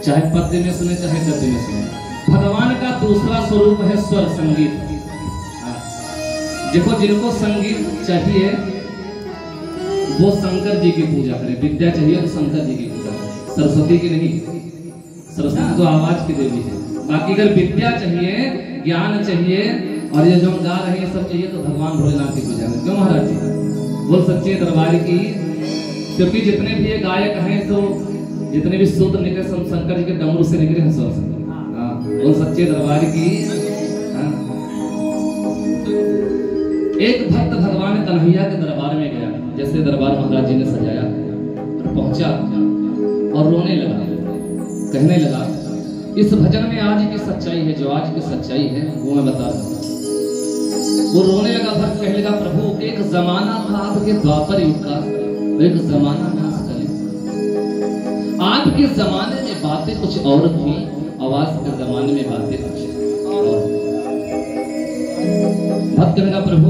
चाहे पद्य में सुने चाहे गद्य में सुने। भगवान का दूसरा स्वरूप है स्वर संगीत। देखो जिनको संगीत चाहिए वो शंकर जी की पूजा करें, विद्या चाहिए तो शंकर जी की पूजा करें, सरस्वती की नहीं। सरस्वती तो आवाज की देवी है। बाकी अगर विद्या चाहिए, ज्ञान चाहिए और ये जो हम गा रहे हैं सब चाहिए तो भगवान भोलेनाथ की पूजा करें। क्यों महाराज जी? बोल सच्चे दरबार की। क्योंकि जितने भी ये गायक हैं तो जितने भी सूत्र निकले सब शंकर जी के डमरू से निकले हैं। स्वर शंकर। बोल सच्चे दरबार की। एक भक्त भगवान कन्हैया के दरबार में गया, जैसे दरबार महाराज जी ने सजाया और पहुंचा और रोने लगा, कहने लगा इस भजन में आज की सच्चाई है, जो आज की सच्चाई है वो मैं बता रहा हूँ। वो रोने लगा, भक्त कहने लगा प्रभु एक जमाना था आपके द्वापर युग का, एक जमाना नाश करे। आपके जमाने में बातें कुछ और थी और आज के जमाने में बातें कुछ और। भक्त कहने लगा प्रभु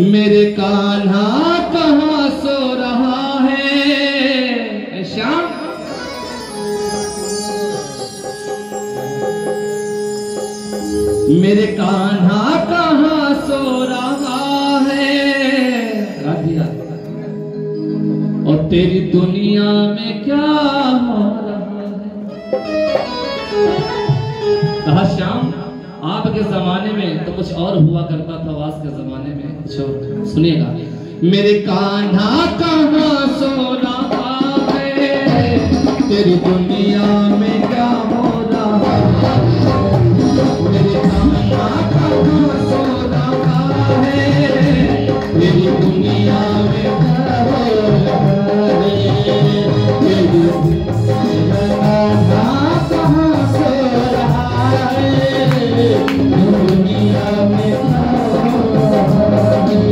मेरे कान्हा कहाँ सो रहा है श्याम, मेरे कान्हा कहाँ सो रहा है राधिया, और तेरी दुनिया में क्या हो रहा है। कहा श्याम आपके जमाने में तो कुछ और हुआ करता था, आज के जमाने में कुछ और। सुनिएगा मेरे कान्हा कहाँ सो रहा है, तेरी दुनिया में क्या हो रहा है। मेरे कान्हा कहाँ सो रहा है, तेरी दुनिया में क्या हो रहा है। तेरी कान्हा कहाँ सो रहा है, दुनिया में क्या हो रहा है।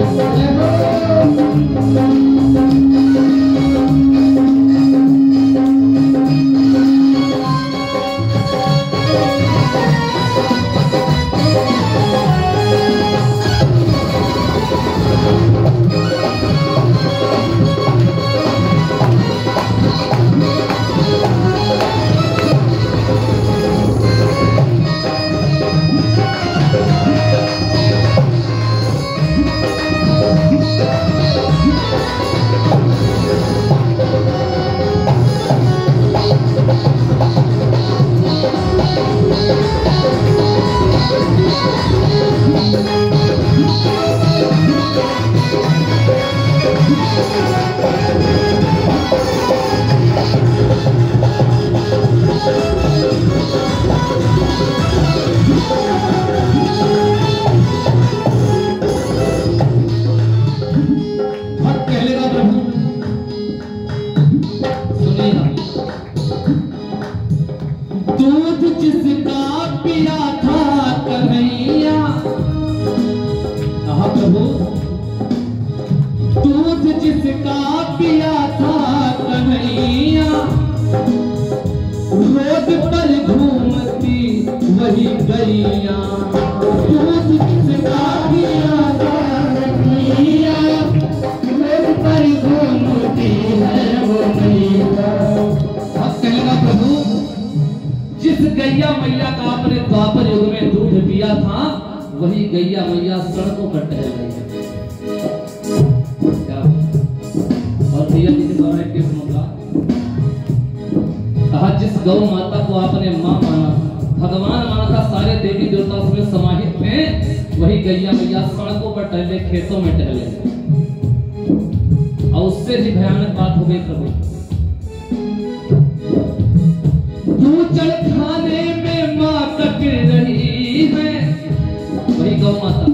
गैया मैया का आपने द्वापर युग में दूध पिया था, वही गैया मैया सड़कों पर टहल रही है। क्या और भैया जी के द्वारा एक मौका कहा, जिस गौ माता को आपने मां माना, भगवान माना था, सारे देवी देवता उसमें समाहित थे, वही गैया मैया सड़कों पर टहले, खेतों में टहले। और उससे भी भयानक बात हो गई प्रभु, चल खाने में मां कट रही है, वही गौ माता,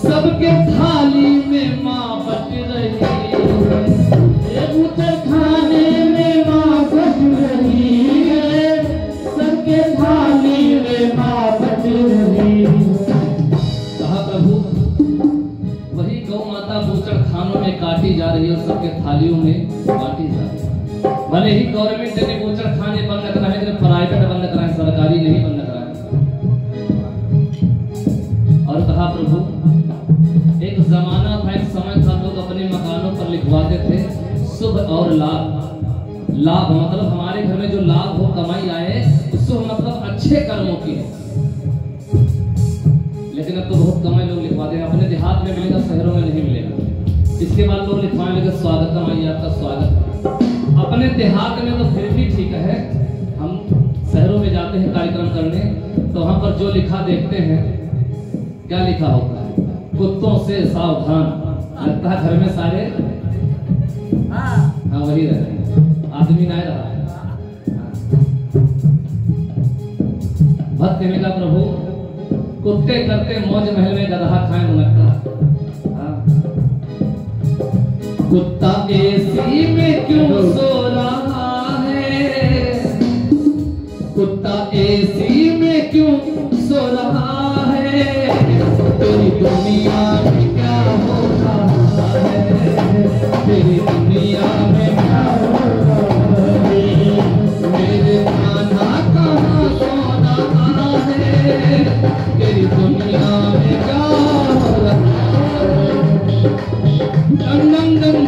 सबके थाली में मां बट रही है, उतर खाने में मां बट रही है, सबके थाली में मां बट रही है। कहा प्रभु वही गौ माता बूचड़ खानों में काटी जा रही है और सबके थालियों में बांटी जा रही है। भले ही गवर्नमेंट ने बूचड़ खाने बंद कराए, लेकिन प्राइवेट बंद कराए, सरकारी नहीं बंद कराए। और कहा प्रभु एक जमाना था, एक समय था, लोग अपने मकानों पर लिखवाते लिखवाते थे शुभ और लाभ। लाभ मतलब हमारे घर में जो लाभ हो, कमाई आए, शुभ मतलब अच्छे कर्मों की है। लेकिन अब तो बहुत कम लोग लिखवाते हैं। अपने देहात में मिलेगा, शहरों में नहीं मिलेगा। इसके बाद लोग लिखवाने लगे स्वागतम आइए, आपका स्वागत। अपने देहात में तो फिर भी ठीक है, हम शहरों में जाते हैं कार्यक्रम करने, तो वहां पर जो लिखा देखते हैं, क्या लिखा होता है? कुत्तों से सावधान। लगता है घर में सारे हाँ वही रह रहे हैं, आदमी नहीं रहा है। भक्त कहने का प्रभु कुत्ते करते मौज महल में गधा खाए मुनक्का। कुत्ता एसी में क्यों सो रहा है, कुत्ता एसी में क्यों सो रहा है, तेरी दुनिया में क्या हो रहा है, तेरी दुनिया में क्या हो रहा है, मेरे खाना कहाँ सो रहा है, तेरी दुनिया में क्या हो रहा है। दंग दंग दंग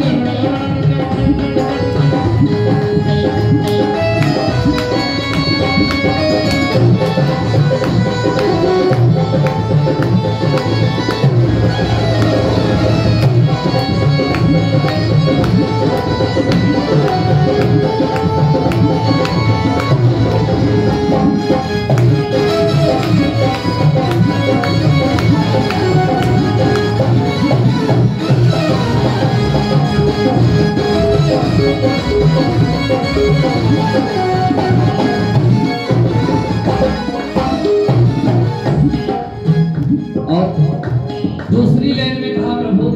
दूसरी लाइन में कहा प्रभु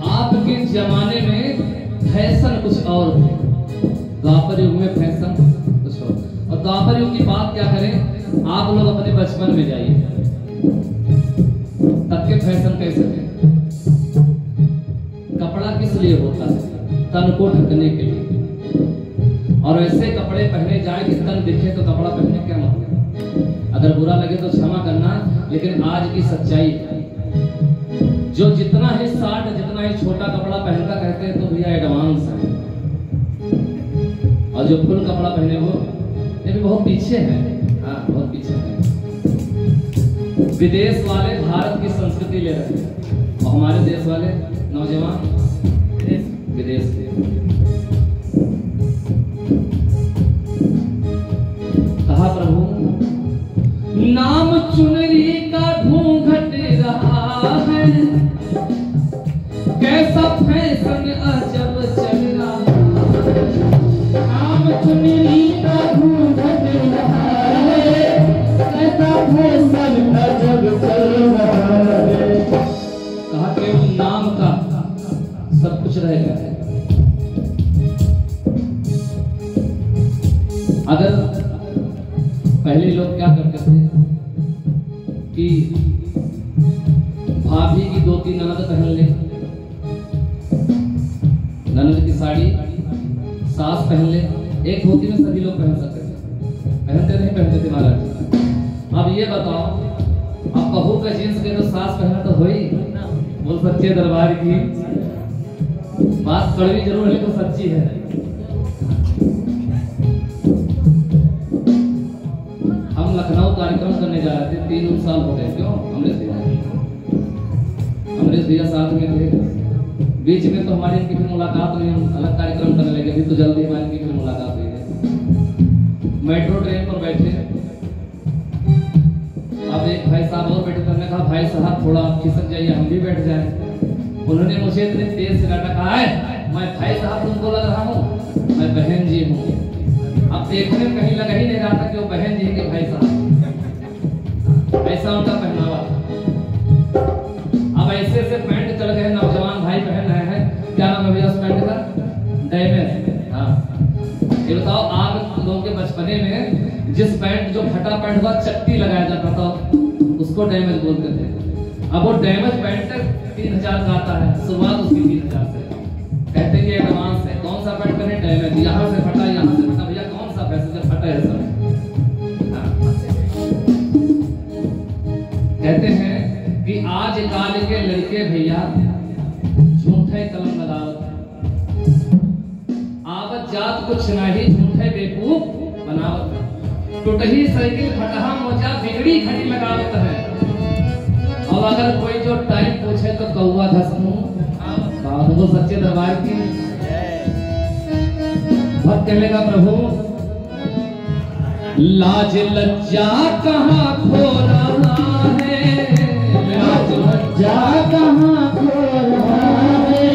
आपके जमाने में फैशन कुछ और थे, द्वापर युग में फैशन कुछ और द्वापर युग की बात क्या करें, आप लोग अपने बचपन में जाइए, तब के फैशन कैसे थे। कपड़ा किस लिए होता है? तन को ढकने के लिए, और ऐसे कपड़े पहने जाए कि तन दिखे तो कपड़ा पहनने क्या मतलब। अगर बुरा लगे तो क्षमा करना, लेकिन आज की सच्चाई है, जो जितना ही शार्ट जितना ही छोटा कपड़ा पहनता कहते हैं तो भैया एडवांस है, और जो फुल कपड़ा पहने वो ये भी बहुत पीछे है। हाँ बहुत पीछे है। विदेश वाले भारत की संस्कृति ले रहे हैं, और हमारे देश वाले नौजवान विदेश के। कहा प्रभु नाम चुनरी का घूंघट रहा है, कैसा फैशन अजब चल रहा है, नाम चुनरी का घूंघट रहा है, कैसा फैशन अजब चल रहा है। कहा केवल नाम का सब कुछ रह गया है। अगर पहले लोग क्या करते थे कि भाभी की धोती ननद पहन ले, ननद की साड़ी सास पहन ले, एक धोती में सभी लोग पहन सकते थे। पहनते नहीं पहनते थे महाराज। अब ये बताओ, अब बहू का जींस के तो सास पहना तो हो ही, बोल सच्चे दरबार की बात कड़वी जरूर है, लेकिन तो सच्ची है। लखनऊ कार्यक्रम करने जा रहे थे, 3 साल हो गए। क्यों? अमरीश भैया साथ में थे, बीच में तो हमारी इनकी फिर मुलाकात नहीं, हम अलग कार्यक्रम करने लगे। अभी तो जल्दी हमारी इनकी फिर मुलाकात हुई है। मेट्रो ट्रेन पर बैठे, अब एक भाई साहब और बैठे, तो कहा भाई साहब थोड़ा खिसक जाइए, हम भी बैठ जाए। उन्होंने मुझे इतने तेज से डांटा, कहा है मैं भाई साहब तुमको लग रहा हूँ, मैं बहन जी हूँ। अब देखने में कहीं लगा ही नहीं रहा था कि वो बहन जी के भाई साहब, ऐसा उनका पहनावा। अब ऐसे ऐसे पैंट चल गए, नौजवान भाई पहन रहे हैं। क्या नाम है भैया उस पैंट का? डैमेज। हाँ ये बताओ, आप लोगों के बचपने में जिस पैंट जो फटा पैंट हुआ चट्टी लगाया जाता था उसको डैमेज बोलते थे। अब वो डैमेज पैंट 3000 का आता है, शुरुआत उसकी 3000 से। कहते हैं ये एडवांस है। कौन सा पैंट पहने? डैमेज। यहाँ से फटा, यहाँ से फटा, भैया कौन सा पैसे फटा है सब? कहते हैं कि आज काल के लड़के भैया झूठे कलम लगावत आवत जात कुछ नहीं झूठे बेवकूफ बनावत है। टूटही साइकिल फटहा मोजा बिगड़ी घड़ी लगावत है। और अगर कोई जो टाइम पूछे तो कौवा धसमू तो सच्चे दरबार की भक्त कहेगा प्रभु लाज लज्जा कहाँ खो रहा है, लाज लज्जा कहाँ खो रहा है,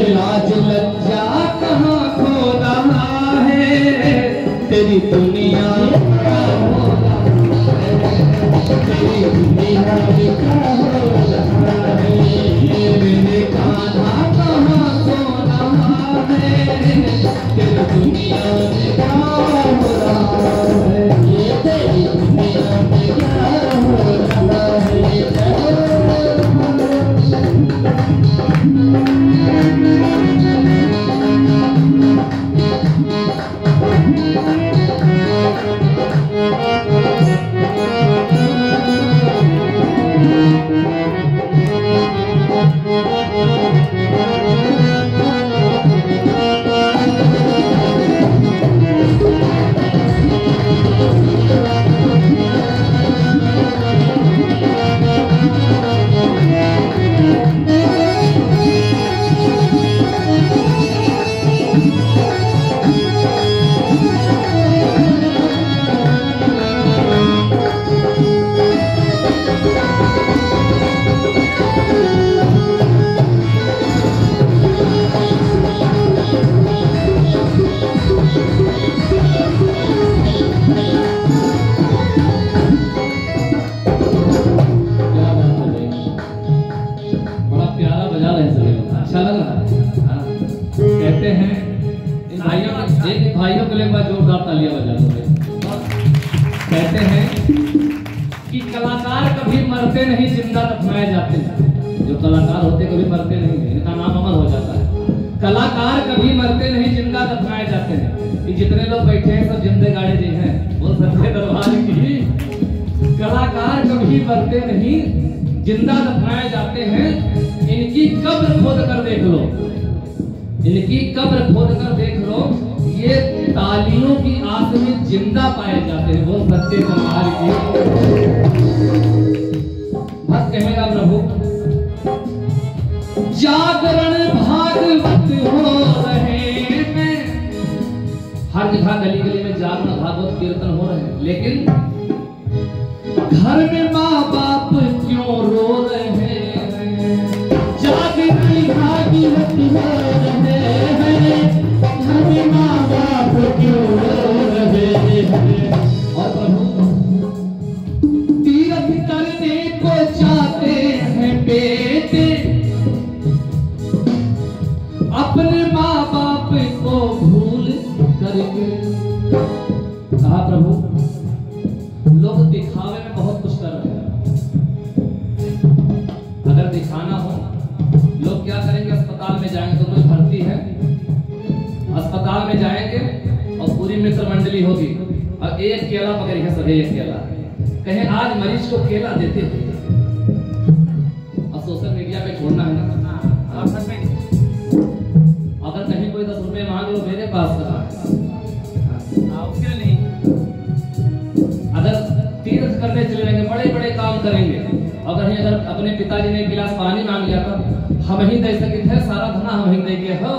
लाज लज्जा कहाँ खो रहा है, तेरी दुनिया क्या हो रहा है, तेरी दुनिया क्या हो रहा है, मेरे कान्हा कहाँ खो रहा है, तेरी दुनिया में क्या हो रहा है, ये तेरी दुनिया में क्या हो रहा है। भाइयों के लिए एक बार जोरदार तालियां बजा दो। कहते हैं कि कलाकार कभी मरते नहीं, जिंदा दफनाए जाते हैं। जो कलाकार होते कभी मरते नहीं, इनका नाम अमर हो जाता है। कलाकार कभी मरते नहीं, जिंदा दफनाए जाते हैं। कि जितने लोग बैठे हैं सब जिंदे गाड़े जी हैं, वो सच्चे दरबार की। कलाकार कभी मरते नहीं, जिंदा दफनाए जाते हैं। इनकी कब्र खोद कर देख लो, इनकी कब्र खोद कर देख लो, ये तालियों की आस में जिंदा पाए जाते हैं। वो सच्चे दरबार की भक्त कहेगा प्रभु जागरण भागवत हो रहे हैं। हर जगह गली गली में जागरण भागवत कीर्तन हो रहे हैं, लेकिन घर में माँ बाप क्यों रो रहे हैं। जागरण भागवत हो रहे हैं, घर में माँ बाप क्यों रो रहे हैं। और प्रभु तीर्थ करने को चाहते हैं बेटे, अपने माँ बाप को भूल करके। कहा प्रभु लोग दिखावे में बहुत कुछ कर रहे हैं। अगर दिखाना हो, लोग क्या करेंगे, अस्पताल में जाएंगे तो कोई भर्ती है, अस्पताल में जाएंगे और पूरी मित्र मंडली होगी और एक केला पकड़ेंगे, सभी एक केला कहें आज मरीज को केला देते थे। और सोशल मीडिया पे छोड़ना है ना। अगर कहीं कोई 10 रुपए मांग लो, मेरे पास कहा नहीं। अगर तीर्थ करने चले जाएंगे, बड़े बड़े काम करेंगे, अगर अपने पिताजी ने एक गिलास पानी मांग लिया था, हम ही दे सके थे, सारा धना हम ही दे गए हो,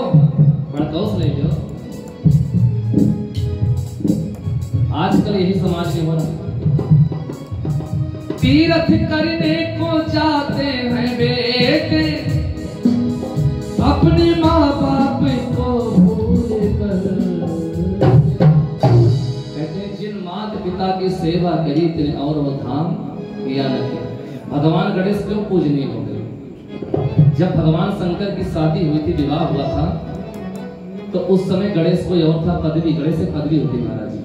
बड़ा दोस्त ले लो। आजकल यही समाज में हो रहा है। तीर्थ करने को जाते हैं बेटे, अपने माँ बाप को भूल कर। कहते हैं जिन माता पिता की सेवा करी तेने और वो धाम किया न किया। भगवान गणेश क्यों पूजनीय हो गए? जब भगवान शंकर की शादी हुई थी, विवाह हुआ था, तो उस समय गणेश कोई और था, पदवी गणेश से पदवी होती महाराज जी।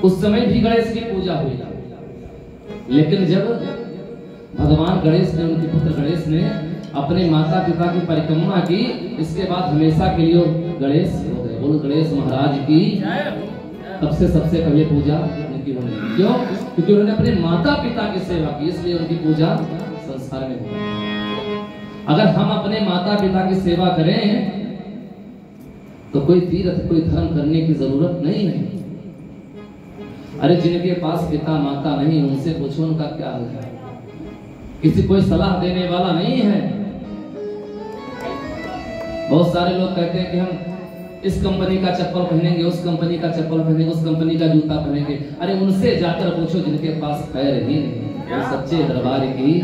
उस समय भी गणेश की पूजा हुई, लेकिन जब भगवान गणेश ने, उनके पुत्र गणेश ने अपने माता पिता की परिक्रमा की, इसके बाद हमेशा के लिए गणेश हो गए। बोलो गणेश महाराज की। तब से सबसे पहले पूजा उनकी होने लगी। क्यों? क्योंकि उन्होंने अपने माता पिता की सेवा की, इसलिए उनकी पूजा संसार में हुई। अगर हम अपने माता पिता की सेवा करें तो कोई तीर्थ कोई धर्म करने की जरूरत नहीं है। अरे जिनके पास पिता माता नहीं उनसे पूछो उनका क्या हाल है। किसी कोई सलाह देने वाला नहीं है। बहुत सारे लोग कहते हैं कि हम इस कंपनी का चप्पल पहनेंगे, उस कंपनी का चप्पल पहनेंगे, उस कंपनी का जूता पहनेंगे। अरे उनसे जाकर पूछो जिनके पास पैर ही नहीं, वो सच्चे दरबार की।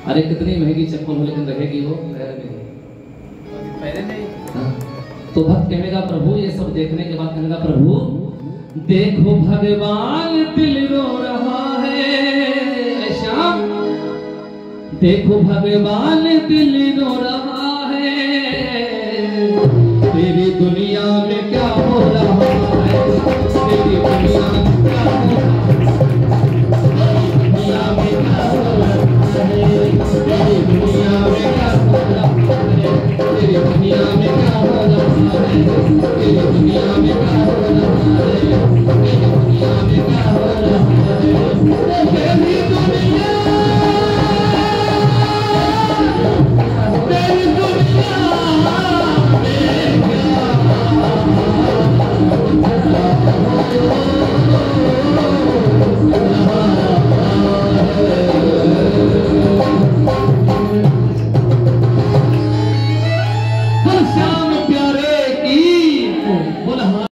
अरे कितनी महंगी चप्पल हो लेकिन रहेगी वो पैर नहीं। तो भक्त कहेगा प्रभु, ये सब देखने के बाद कहेगा प्रभु देखो भगवान दिल रो रहा है। श्याम देखो भगवान दिल रो रहा है, तेरी दुनिया में क्या हो रहा है, तेरी दुनिया